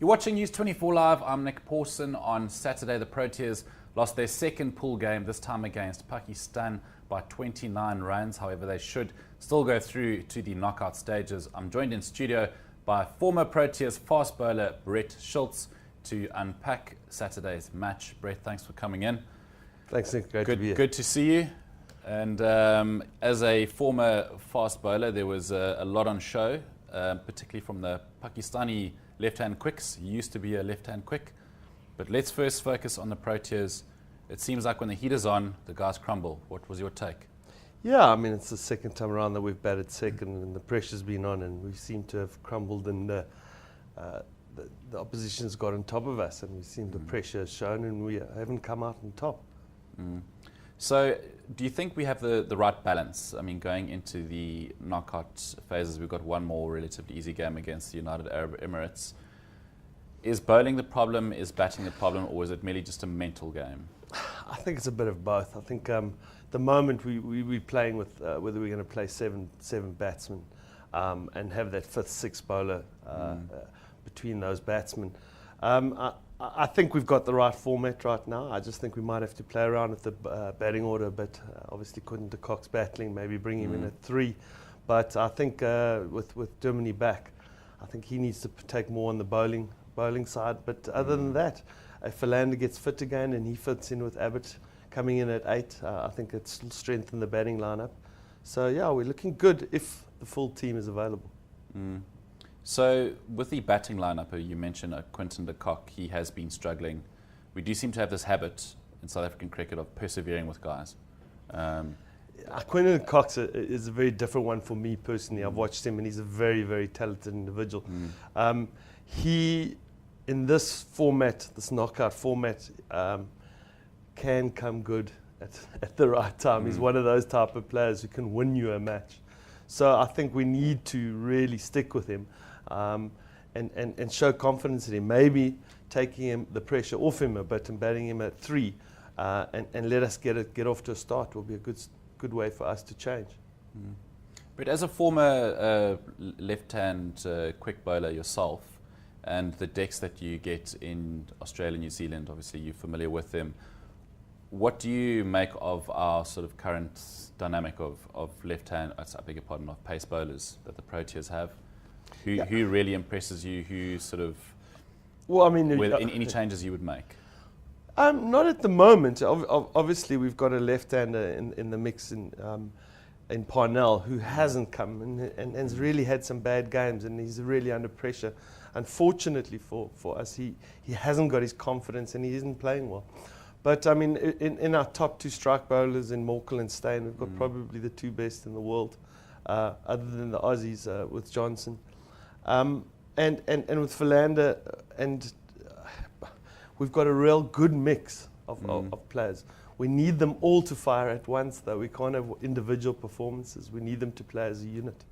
You're watching News 24 Live. I'm Nick Pawson. On Saturday, the Proteas lost their second pool game, this time against Pakistan, by 29 runs. However, they should still go through to the knockout stages. I'm joined in studio by former Proteas fast bowler Brett Schultz to unpack Saturday's match. Brett, thanks for coming in. Thanks, Nick. Great to be here. Good to see you. And as a former fast bowler, there was a lot on show, particularly from the Pakistani left-hand quicks. You used to be a left-hand quick. But let's first focus on the Proteas. It seems like when the heat is on, the guys crumble. What was your take? Yeah, I mean, it's the second time around that we've batted second and the pressure's been on and we seem to have crumbled and the opposition's got on top of us and we seem the pressure has shown and we haven't come out on top. So do you think we have the right balance? I mean, going into the knockout phases, we've got one more relatively easy game against the United Arab Emirates. Is bowling the problem, is batting the problem, or is it merely just a mental game? I think it's a bit of both. I think the moment we're playing with whether we're going to play seven batsmen and have that fifth, sixth bowler between those batsmen, I think we've got the right format right now. I just think we might have to play around with the batting order, but obviously Quinton de Kock's battling, maybe bring him in at 3. But I think with Germany back, I think he needs to take more on the bowling side. But other than that, if Philander gets fit again and he fits in with Abbott coming in at 8, I think it's strengthened the batting lineup. So yeah, we're looking good if the full team is available. So with the batting lineup, you mentioned Quinton de Kock, he has been struggling. We do seem to have this habit in South African cricket of persevering with guys. Quinton de Kock is a very different one for me personally. I've watched him and he's a very, very talented individual. He, in this format, this knockout format, can come good at the right time. He's one of those type of players who can win you a match. So I think we need to really stick with him and show confidence in him. Maybe taking him the pressure off him a bit and batting him at 3 and let us get off to a start will be a good way for us to change. But as a former left-hand quick bowler yourself, and the decks that you get in Australia, New Zealand, obviously you're familiar with them. What do you make of our sort of current dynamic of left-hand, I beg your pardon, of pace bowlers that the Proteas have? Who really impresses you? Who sort of, well, I mean, any changes you would make? Not at the moment. Obviously, we've got a left-hander in the mix in Parnell who hasn't come and has really had some bad games and he's really under pressure. Unfortunately for us, he hasn't got his confidence and he isn't playing well. But I mean, in our top 2 strike bowlers in Morkel and Steyn, we've got probably the 2 best in the world, other than the Aussies with Johnson, and with Philander, and we've got a real good mix of players. We need them all to fire at once, though. We can't have individual performances. We need them to play as a unit.